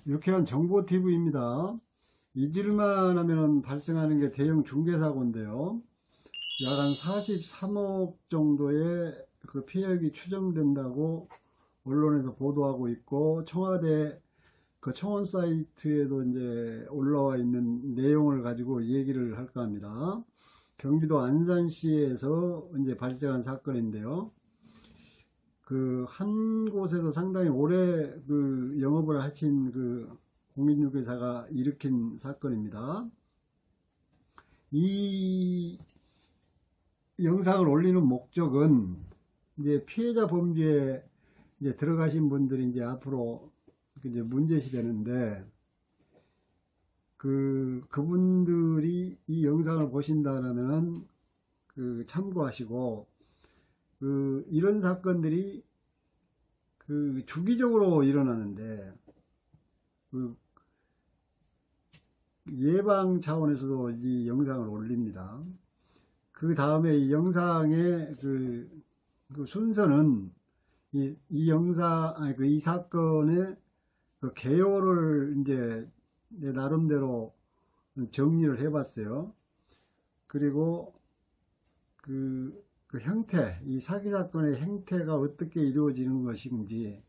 유쾌한 정보TV입니다. 잊을만 하면 발생하는 게 대형 중개사고인데요. 약 한 43억 정도의 그 피해액이 추정된다고 언론에서 보도하고 있고, 청와대 그 청원 사이트에도 이제 올라와 있는 내용을 가지고 얘기를 할까 합니다. 경기도 안산시에서 이제 발생한 사건인데요. 그 한 곳에서 상당히 오래 그 영업을 하신 그 공인중개사가 일으킨 사건입니다. 이 영상을 올리는 목적은 이제 피해자 범주에 이제 들어가신 분들이 이제 앞으로 이제 문제시 되는데, 그분들이 이 영상을 보신다면 그 참고하시고, 이런 사건들이 주기적으로 일어나는데, 그 예방 차원에서도 이 영상을 올립니다. 그 다음에 이 영상의 그 순서는 이 영상, 이 사건의 그 개요를 이제 내 나름대로 정리를 해봤어요. 그리고 그 형태, 이 사기 사건의 형태가 어떻게 이루어지는 것인지,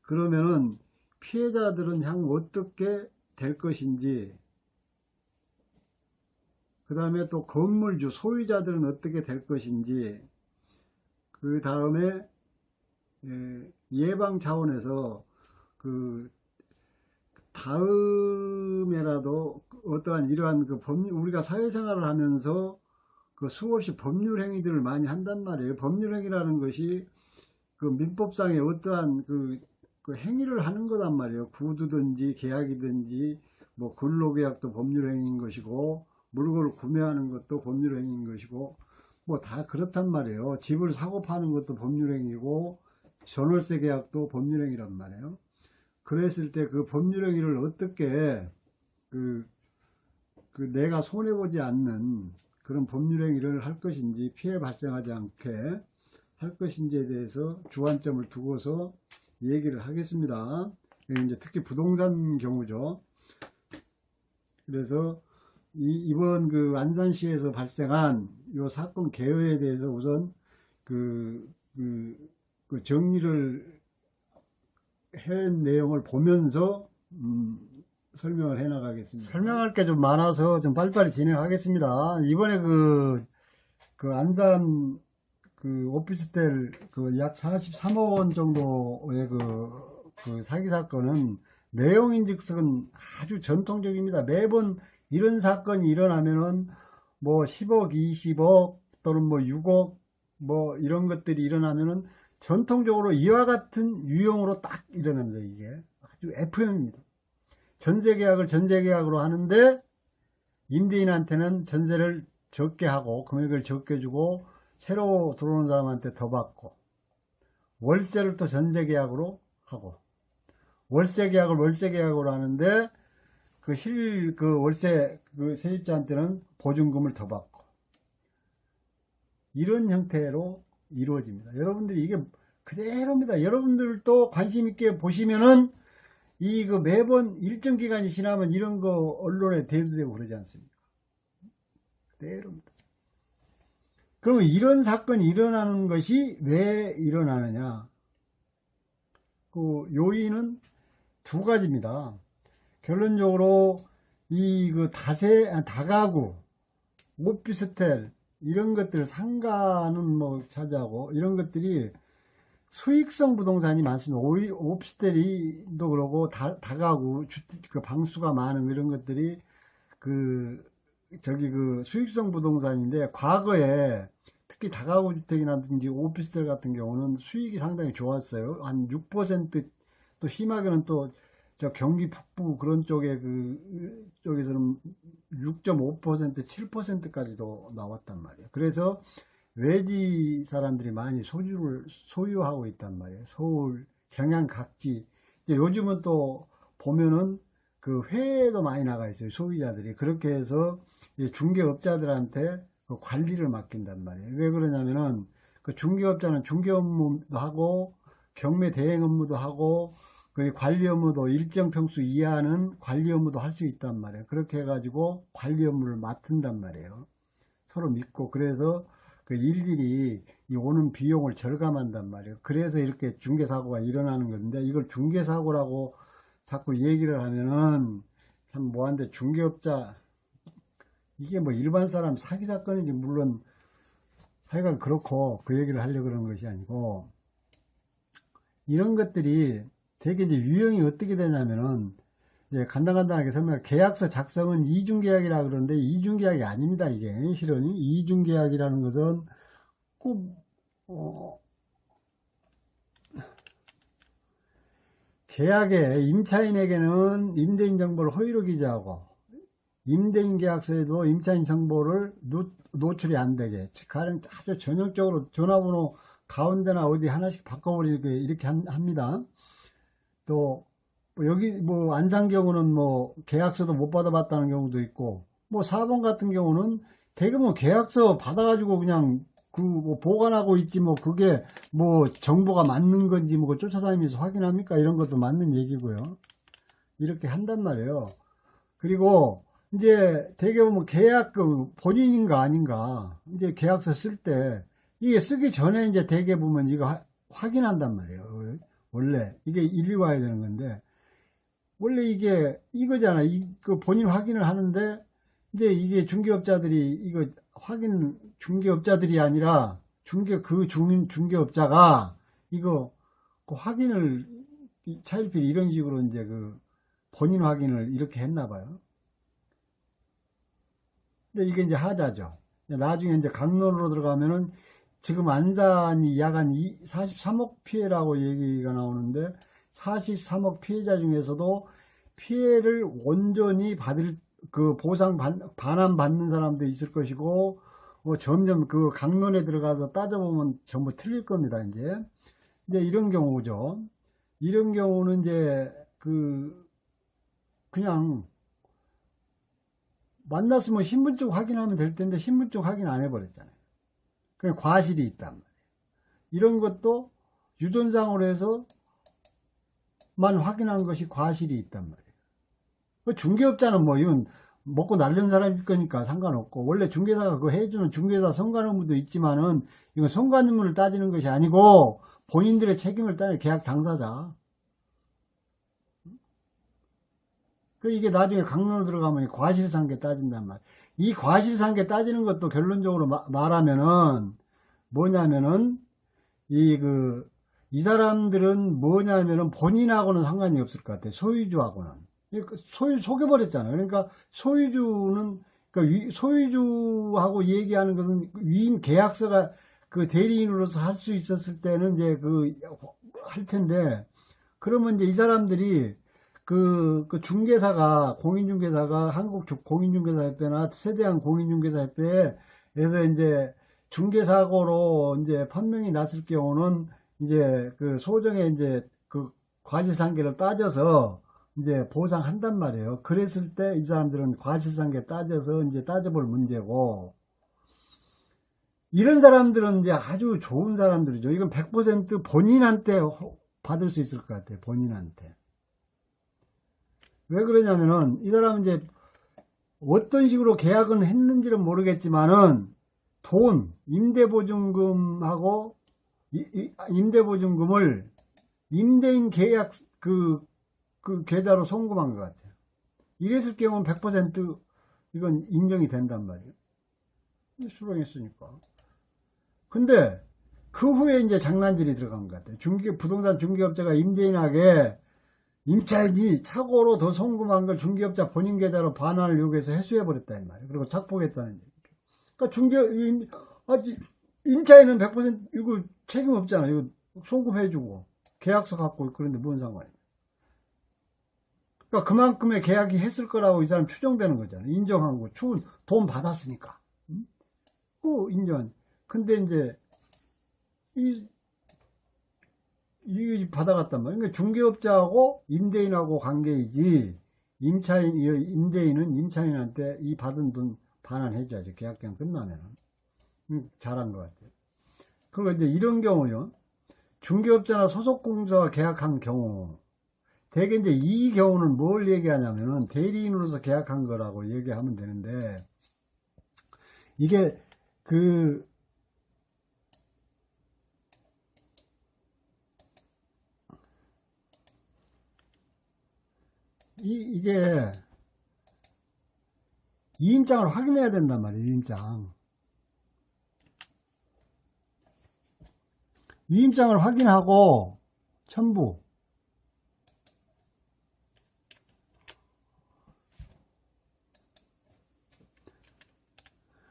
그러면은 피해자들은 향후 어떻게 될 것인지, 그 다음에 또 건물주, 소유자들은 어떻게 될 것인지, 그 다음에 예방 차원에서 다음에라도 어떠한 이러한 우리가 사회생활을 하면서 수없이 법률 행위들을 많이 한단 말이에요. 법률 행위라는 것이 민법상의 어떠한 행위를 하는 거단 말이에요. 구두든지 계약이든지 뭐 근로계약도 법률 행위인 것이고, 물건을 구매하는 것도 법률 행위인 것이고, 뭐 다 그렇단 말이에요. 집을 사고 파는 것도 법률 행위고, 전월세 계약도 법률 행위란 말이에요. 그랬을 때 그 법률 행위를 어떻게 내가 손해보지 않는 그런 법률 행위를 할 것인지, 피해 발생하지 않게 할 것인지에 대해서 주안점을 두고서 얘기를 하겠습니다. 이제 특히 부동산 경우죠. 그래서 이번 안산시에서 발생한 이 사건 개요에 대해서 우선 정리를 한 내용을 보면서 설명을 해 나가겠습니다. 설명할 게 좀 많아서 좀 빨리빨리 진행하겠습니다. 이번에 안산 오피스텔 약 43억 원 정도의 사기 사건은 내용인즉슨 아주 전통적입니다. 매번 이런 사건이 일어나면은 뭐 10억, 20억 또는 뭐 6억 뭐 이런 것들이 일어나면은 전통적으로 이와 같은 유형으로 딱 일어납니다. 이게 아주 F형입니다. 전세계약을 전세계약으로 하는데 임대인한테는 전세를 적게 하고 금액을 적게 주고 새로 들어오는 사람한테 더 받고, 월세를 또 전세계약으로 하고, 월세계약을 월세계약으로 하는데 월세 세입자한테는 보증금을 더 받고, 이런 형태로 이루어집니다. 여러분들이 이게 그대로입니다. 여러분들도 관심 있게 보시면은 매번 일정 기간이 지나면 이런 거 언론에 대두되고 그러지 않습니까? 그대로입니다. 그러면 이런 사건이 일어나는 것이 왜 일어나느냐? 요인은 두 가지입니다. 결론적으로 다가구, 오피스텔 이런 것들, 상가는 뭐 차지하고 이런 것들이 수익성 부동산이 많습니다. 오피스텔이도 그러고 다가구, 방수가 많은 이런 것들이 수익성 부동산인데, 과거에 특히 다가구 주택이라든지 오피스텔 같은 경우는 수익이 상당히 좋았어요. 한 6%, 또 심하게는 또 경기 북부 그런 쪽에서는 6.5%, 7%까지도 나왔단 말이에요. 그래서 외지 사람들이 많이 소유하고 있단 말이에요. 서울, 경양 각지. 요즘은 또 보면은 해외에도 많이 나가 있어요. 소유자들이. 그렇게 해서 중개업자들한테 관리를 맡긴단 말이에요. 왜 그러냐면은 중개업자는 중개 업무도 하고 경매 대행 업무도 하고 그 관리 업무도 일정 평수 이하는 관리 업무도 할 수 있단 말이에요. 그렇게 해가지고 관리 업무를 맡은단 말이에요. 서로 믿고. 그래서 그 일일이 이 오는 비용을 절감한단 말이에요. 그래서 이렇게 중개사고가 일어나는 건데, 이걸 중개사고라고 자꾸 얘기를 하면은 참 뭐한데, 중개업자, 이게 뭐 일반 사람 사기 사건인지 물론 하여간 그렇고, 그 얘기를 하려고 그러는 것이 아니고, 이런 것들이 되게 이제 유형이 어떻게 되냐면은, 이제 간단하게 설명, 계약서 작성은 이중계약이라 그러는데, 이중계약이 아닙니다. 이게 실은 이중계약이라는 것은 꼭 계약에 임차인에게는 임대인 정보를 허위로 기재하고, 임대인 계약서에도 임차인 정보를 노출이 안 되게, 가령 아주 전형적으로 전화번호 가운데나 어디 하나씩 바꿔버리게 이렇게 합니다. 또 여기 뭐 안산 경우는 뭐 계약서도 못 받아봤다는 경우도 있고, 뭐 4번 같은 경우는 대부분 계약서 받아가지고 그냥 그 뭐 보관하고 있지, 뭐 그게 뭐 정보가 맞는 건지 뭐 쫓아다니면서 확인합니까? 이런 것도 맞는 얘기고요. 이렇게 한단 말이에요. 그리고 이제 대개 보면 계약 그 본인인가 아닌가, 이제 계약서 쓸 때 이게 쓰기 전에 이제 대개 보면 이거 확인한단 말이에요. 원래 이게 일리 와야 되는 건데, 원래 이게 이거잖아. 그 본인 확인을 하는데, 이제 이게 중개업자들이 이거 확인, 중개업자들이 아니라 중개업자가 이거 그 확인을 차일피일 이런 식으로 이제 그 본인 확인을 이렇게 했나 봐요. 근데 이게 이제 하자죠. 나중에 이제 강론으로 들어가면은 지금 안산이 약 한 43억 피해라고 얘기가 나오는데, 43억 피해자 중에서도 피해를 온전히 받을 그 보상 반환 받는 사람도 있을 것이고, 점점 그 강론에 들어가서 따져보면 전부 틀릴 겁니다. 이제 이런 경우죠. 이런 경우는 이제 그냥 만났으면 신분증 확인하면 될 텐데 신분증 확인 안 해버렸잖아요. 그냥 과실이 있단 말이에요. 이런 것도 유전상으로 해서만 확인한 것이 과실이 있단 말이에요. 중개업자는 뭐 이건 먹고 날린 사람일 거니까 상관없고, 원래 중개사가 그거 해주는 중개사 선관 의무도 있지만은 이건 선관 의무를 따지는 것이 아니고 본인들의 책임을 따는 계약 당사자. 이게 나중에 강론으로 들어가면 과실상계 따진단 말이에요. 이 과실상계 따지는 것도 결론적으로 말하면은 뭐냐면은 이 사람들은 뭐냐면은 본인하고는 상관이 없을 것 같아요. 소유주하고는. 속여버렸잖아요. 그러니까 소유주는, 그러니까 소유주하고 얘기하는 것은 위임 계약서가 그 대리인으로서 할 수 있었을 때는 이제 할 텐데, 그러면 이제 이 사람들이 그 중개사가, 공인중개사가 한국공인중개사협회나 세대한 공인중개사협회에서 이제 중개사고로 이제 판명이 났을 경우는 이제 그 소정에 이제 그 과실상계를 따져서 이제 보상한단 말이에요. 그랬을 때 이 사람들은 과실상계 따져서 이제 따져볼 문제고, 이런 사람들은 이제 아주 좋은 사람들이죠. 이건 100% 본인한테 받을 수 있을 것 같아요. 본인한테. 왜 그러냐면은 이 사람은 이제 어떤 식으로 계약은 했는지는 모르겠지만은 임대보증금하고 임대보증금을 임대인 계약 그 계좌로 송금한 것 같아요. 이랬을 경우는 100% 이건 인정이 된단 말이에요. 수령했으니까. 근데 그 후에 이제 장난질이 들어간 것 같아요. 부동산 중개업자가 임대인에게 임차인이 착오로 더 송금한 걸 중개업자 본인 계좌로 반환을 요구해서 회수해버렸다 이 말이에요. 그리고 착복했다는 얘기죠. 그러니까 임차인은 100% 이거 책임 없잖아. 이거 송금해주고 계약서 갖고 그런데 뭔 상관이야. 그러니까 그만큼의 계약이 했을 거라고 이 사람 추정되는 거잖아요. 인정한 거. 돈 받았으니까. 인정. 근데 이제 이 받아갔단 말이에요. 그러니까 중개업자하고 임대인하고 관계이지, 임대인은 임차인한테 이 받은 돈 반환해줘야죠. 계약기간 끝나면은. 잘한 것 같아요. 그리고 이제 이런 경우요. 중개업자나 소속공사와 계약한 경우, 대개 이제 이 경우는 뭘 얘기하냐면은 대리인으로서 계약한 거라고 얘기하면 되는데, 이게 그 이게 이임장을 확인해야 된단 말이에요. 이임장을 확인하고 첨부.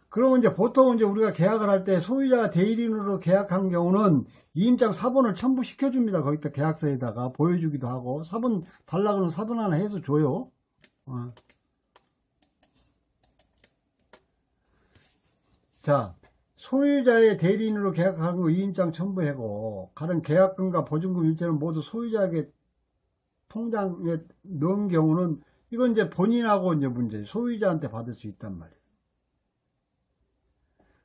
그러면 이제 보통 이제 우리가 계약을 할 때 소유자가 대리인으로 계약한 경우는 이임장 사본을 첨부시켜 줍니다. 거기다 계약서에다가 보여주기도 하고, 사본 달라 그러면 사본 하나 해서 줘요. 자, 소유자의 대리인으로 계약한 거 이임장 첨부하고, 가령 계약금과 보증금 일체는 모두 소유자에게 통장에 넣은 경우는 이건 이제 본인하고 이제 문제, 소유자한테 받을 수 있단 말이에요.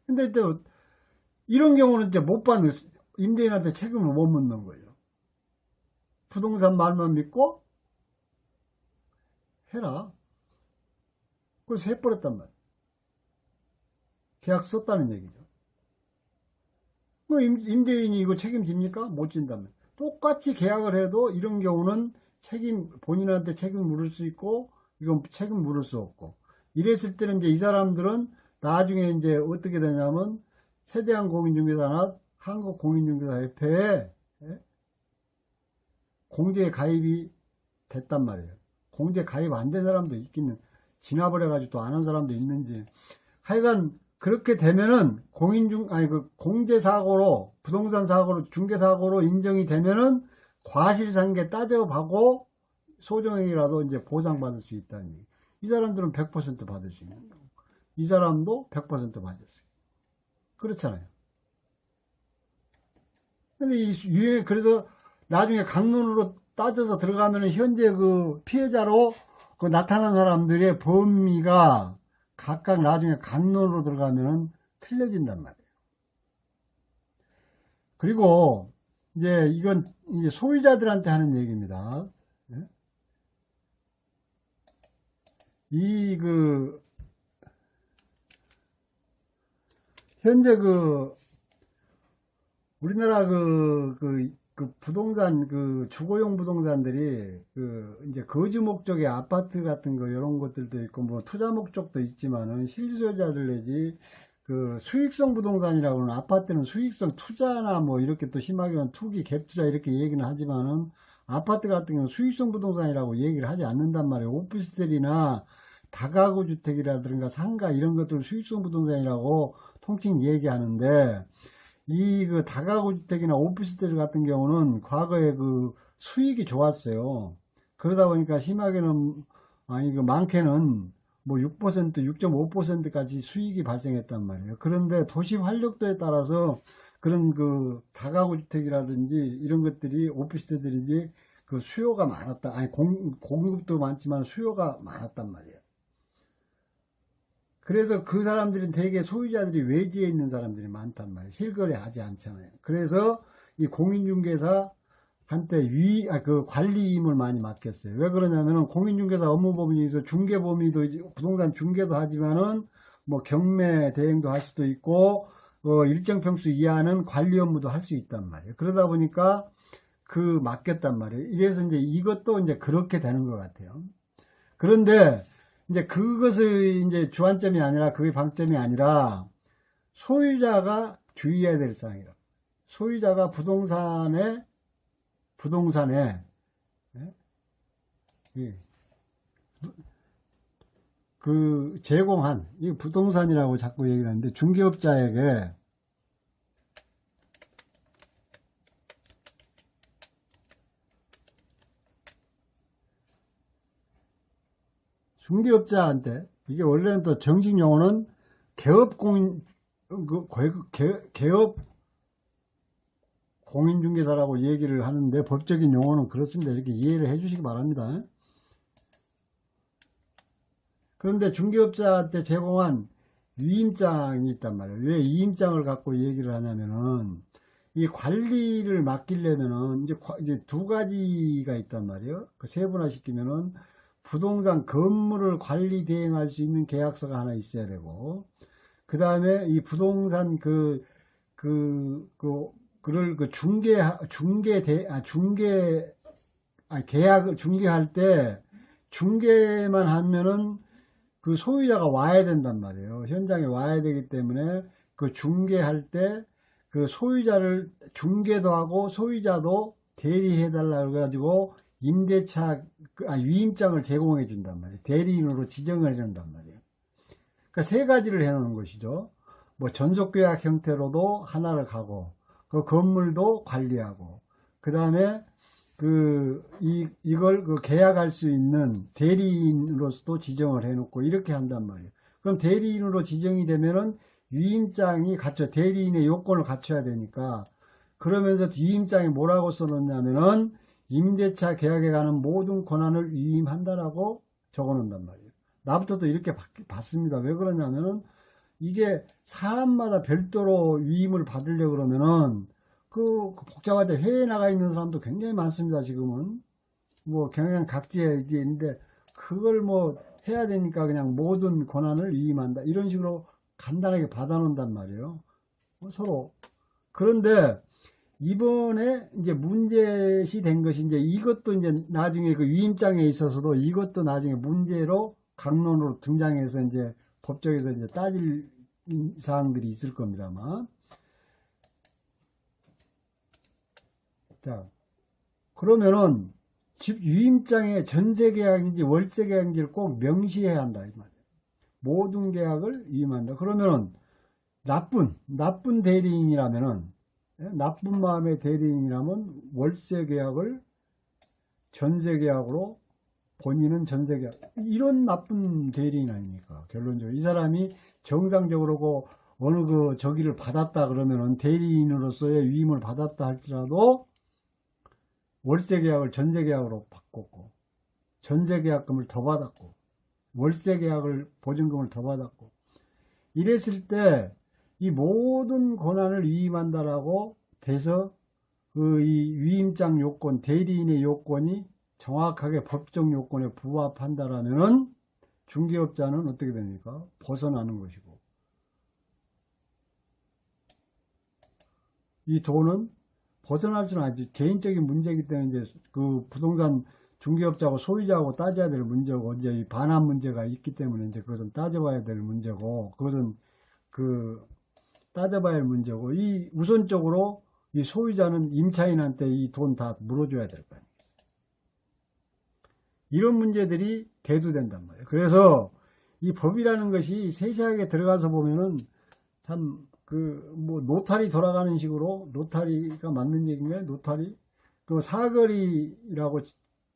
근데 또 이런 경우는 이제 못 받는, 임대인한테 책임을 못 묻는 거예요. 부동산 말만 믿고 해라. 그래서 해버렸단 말이에요. 계약 썼다는 얘기죠. 뭐 임대인이 이거 책임집니까? 못 진다면. 똑같이 계약을 해도 이런 경우는 본인한테 책임 물을 수 있고, 이건 책임 물을 수 없고. 이랬을 때는 이제 이 사람들은 나중에 이제 어떻게 되냐면, 세대한 공인중개사나 한국공인중개사협회에 공제에 가입이 됐단 말이에요. 공제 가입 안 된 사람도 있기는, 진압을 해가지고 또 안 한 사람도 있는지. 하여간, 그렇게 되면은 공제사고로, 부동산 사고로, 중개사고로 인정이 되면은 과실상계 따져가고 소정액이라도 이제 보상받을 수 있다는 얘기. 이 사람들은 100% 받을 수 있는 거고, 이 사람도 100% 받을 수 있고. 그렇잖아요. 근데 그래서 나중에 강론으로 따져서 들어가면은 현재 그 피해자로 그 나타난 사람들의 범위가 각각 나중에 강론으로 들어가면은 틀려진단 말이에요. 그리고 이제 이건 이제 소유자들한테 하는 얘기입니다. 현재 우리나라 부동산, 주거용 부동산들이, 이제 거주 목적의 아파트 같은 거, 이런 것들도 있고, 뭐, 투자 목적도 있지만은, 실소유자들 내지, 수익성 부동산이라고 하는, 아파트는 수익성 투자나 뭐, 이렇게 또 심하게는 투기, 갭투자 이렇게 얘기는 하지만은, 아파트 같은 경우는 수익성 부동산이라고 얘기를 하지 않는단 말이에요. 오피스텔이나 다가구 주택이라든가 상가 이런 것들 수익성 부동산이라고 통칭 얘기하는데, 다가구 주택이나 오피스텔 같은 경우는 과거에 수익이 좋았어요. 그러다 보니까 심하게는, 많게는 뭐 6%, 6.5%까지 수익이 발생했단 말이에요. 그런데 도시 활력도에 따라서 그런 다가구 주택이라든지 이런 것들이, 오피스텔들인지 수요가 많았다. 공급도 많지만 수요가 많았단 말이에요. 그래서 그 사람들은 대개 소유자들이 외지에 있는 사람들이 많단 말이에요. 실거래 하지 않잖아요. 그래서 이 공인중개사한테 관리임을 많이 맡겼어요. 왜 그러냐면은 공인중개사 업무 범위 중에서 중개 범위도, 부동산 중개도 하지만은 뭐 경매 대행도 할 수도 있고, 일정 평수 이하는 관리 업무도 할 수 있단 말이에요. 그러다 보니까 맡겼단 말이에요. 이래서 이제 이것도 이제 그렇게 되는 것 같아요. 그런데 이제 그것을 이제 주안점이 아니라, 그게 방점이 아니라, 소유자가 주의해야 될 사항이라. 소유자가 부동산에 제공한, 이 부동산이라고 자꾸 얘기를 하는데, 중개업자에게 중개업자한테, 이게 원래는 또 정식 용어는 개업 공인중개사라고 얘기를 하는데, 법적인 용어는 그렇습니다. 이렇게 이해를 해 주시기 바랍니다. 그런데 중개업자한테 제공한 위임장이 있단 말이에요. 왜 위임장을 갖고 얘기를 하냐면은, 이 관리를 맡기려면은 이제 두 가지가 있단 말이에요. 그 세분화시키면은 부동산 건물을 관리 대행할 수 있는 계약서가 하나 있어야 되고, 그 다음에 이 부동산 그를 계약을 중개할 때 중개만 하면은 그 소유자가 와야 된단 말이에요. 현장에 와야 되기 때문에 그 중개할 때 그 소유자를 중개도 하고 소유자도 대리해달라고 해가지고 임대차 위임장을 제공해 준단 말이에요. 대리인으로 지정을 해준단 말이에요. 그러니까 세 가지를 해놓는 것이죠. 뭐 전속계약 형태로도 하나를 가고 그 건물도 관리하고 그 다음에 이걸 계약할 수 있는 대리인으로서도 지정을 해놓고 이렇게 한단 말이에요. 그럼 대리인으로 지정이 되면은 위임장이 대리인의 요건을 갖춰야 되니까, 그러면서 위임장에 뭐라고 써놓냐면은 임대차 계약에 관한 모든 권한을 위임한다라고 적어 놓는단 말이에요. 나부터도 이렇게 받습니다. 왜 그러냐면은 이게 사안마다 별도로 위임을 받으려고 그러면은 그 복잡하게 해외에 나가 있는 사람도 굉장히 많습니다. 지금은 뭐 경영 각지에 이제 있는데 그걸 뭐 해야 되니까 그냥 모든 권한을 위임한다 이런 식으로 간단하게 받아놓는단 말이에요. 서로. 그런데 이번에 이제 문제시 된 것이 이제 이것도 이제 나중에 그 위임장에 있어서도 이것도 나중에 문제로 강론으로 등장해서 이제 법정에서 이제 따질 사항들이 있을 겁니다만. 자, 그러면은 집 위임장에 전세 계약인지 월세 계약인지를 꼭 명시해야 한다 이 말이에요. 모든 계약을 위임한다. 그러면은 나쁜 대리인이라면은, 나쁜 마음의 대리인이라면 월세 계약을 전세 계약으로, 본인은 전세 계약, 이런 나쁜 대리인 아닙니까? 결론적으로 이 사람이 정상적으로 어느 저기를 받았다 그러면은 대리인으로서의 위임을 받았다 할지라도 월세 계약을 전세 계약으로 바꿨고 전세 계약금을 더 받았고 월세 계약을 보증금을 더 받았고 이랬을 때 이 모든 권한을 위임한다라고 돼서 이 위임장 요건, 대리인의 요건이 정확하게 법정 요건에 부합한다라면은 중개업자는 어떻게 됩니까? 벗어나는 것이고, 이 돈은 벗어날 수는 아주 개인적인 문제이기 때문에 이제 그 부동산 중개업자하고 소유자하고 따져야 될 문제고, 이제 이 반환 문제가 있기 때문에 이제 그것은 따져봐야 될 문제고, 그것은 따져봐야 할 문제고, 이 우선적으로 이 소유자는 임차인한테 이 돈 다 물어줘야 될 거예요. 이런 문제들이 대두된단 말이에요. 그래서 이 법이라는 것이 세세하게 들어가서 보면은 참 뭐 노타리 돌아가는 식으로, 노타리가 맞는 얘기인가요? 노타리? 그 사거리라고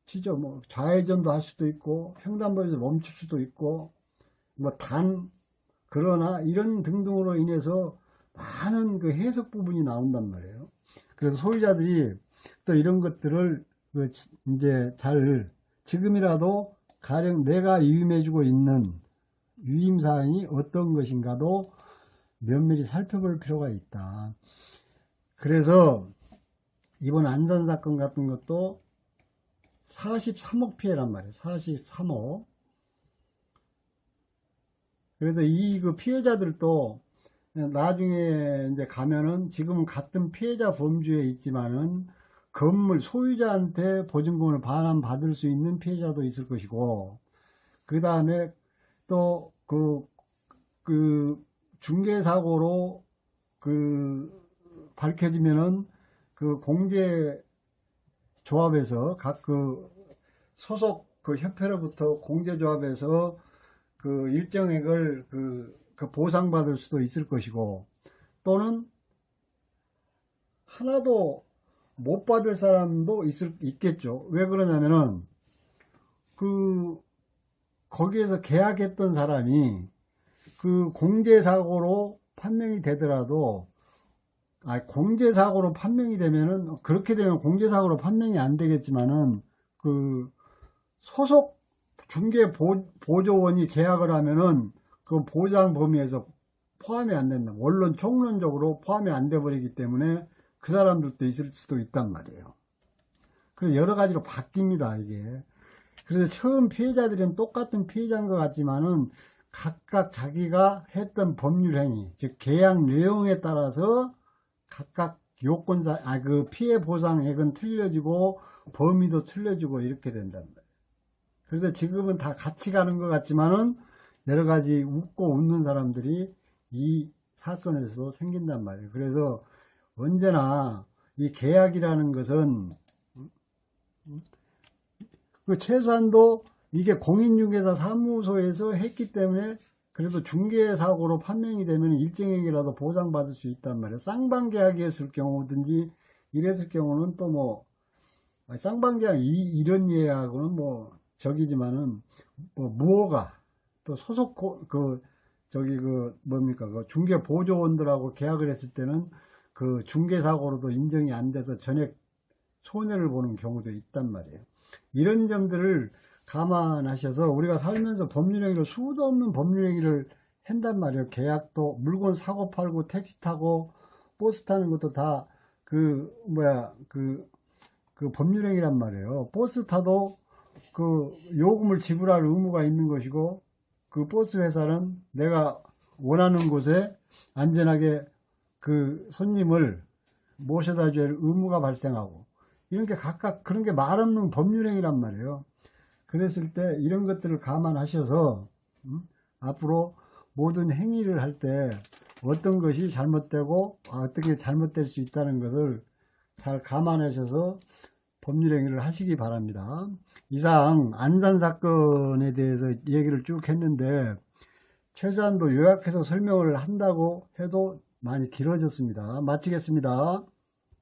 치죠. 뭐 좌회전도 할 수도 있고 횡단보도에서 멈출 수도 있고 뭐 그러나 이런 등등으로 인해서 많은 그 해석 부분이 나온단 말이에요. 그래서 소유자들이 또 이런 것들을 이제 지금이라도 가령 내가 위임해주고 있는 위임사항이 어떤 것인가도 면밀히 살펴볼 필요가 있다. 그래서 이번 안산사건 같은 것도 43억 피해란 말이에요. 43억. 그래서 그 피해자들도 나중에 이제 가면은 지금 같은 피해자 범주에 있지만은 건물 소유자한테 보증금을 반환받을 수 있는 피해자도 있을 것이고, 그 다음에 또 중개사고로 밝혀지면은 공제조합에서 각 소속 협회로부터 공제조합에서 일정액을 보상받을 수도 있을 것이고, 또는 하나도 못 받을 사람도 있겠죠. 왜 그러냐면은 거기에서 계약했던 사람이 공제사고로 판명이 되더라도, 공제사고로 판명이 되면은, 그렇게 되면 공제사고로 판명이 안 되겠지만은 소속 중개 보조원이 계약을 하면은 그 보장 범위에서 포함이 안 된다. 원론 총론적으로 포함이 안 돼 버리기 때문에 그 사람들도 있을 수도 있단 말이에요. 그래서 여러 가지로 바뀝니다, 이게. 그래서 처음 피해자들은 똑같은 피해자인 것 같지만은 각각 자기가 했던 법률 행위, 즉 계약 내용에 따라서 각각 그 피해 보상액은 틀려지고 범위도 틀려지고 이렇게 된단 말이에요. 그래서 지금은 다 같이 가는 것 같지만은 여러 가지 웃고 웃는 사람들이 이 사건에서도 생긴단 말이에요. 그래서 언제나 이 계약이라는 것은 그 최소한도 이게 공인중개사 사무소에서 했기 때문에 그래도 중개사고로 판명이 되면 일정액이라도 보상받을 수 있단 말이에요. 쌍방계약이었을 경우든지 이랬을 경우는 또 뭐 쌍방계약 이런 예하고는 뭐 적이지만은 뭐 무허가 또 소속 뭡니까 그 중개 보조원들하고 계약을 했을 때는 그 중개사고로도 인정이 안 돼서 전액 손해를 보는 경우도 있단 말이에요. 이런 점들을 감안하셔서 우리가 살면서 법률행위를 수도 없는 법률행위를 한단 말이에요. 계약도 물건 사고 팔고 택시 타고 버스 타는 것도 다 그 법률행위란 말이에요. 버스 타도 그 요금을 지불할 의무가 있는 것이고 그 버스 회사는 내가 원하는 곳에 안전하게 그 손님을 모셔다 줄 의무가 발생하고 이런 게 각각 그런 게 말 없는 법률행위란 말이에요. 그랬을 때 이런 것들을 감안하셔서 앞으로 모든 행위를 할 때 어떤 것이 잘못되고 어떻게 잘못될 수 있다는 것을 잘 감안하셔서 법률행위를 하시기 바랍니다. 이상 안산사건에 대해서 얘기를 쭉 했는데 최소한도 요약해서 설명을 한다고 해도 많이 길어졌습니다. 마치겠습니다.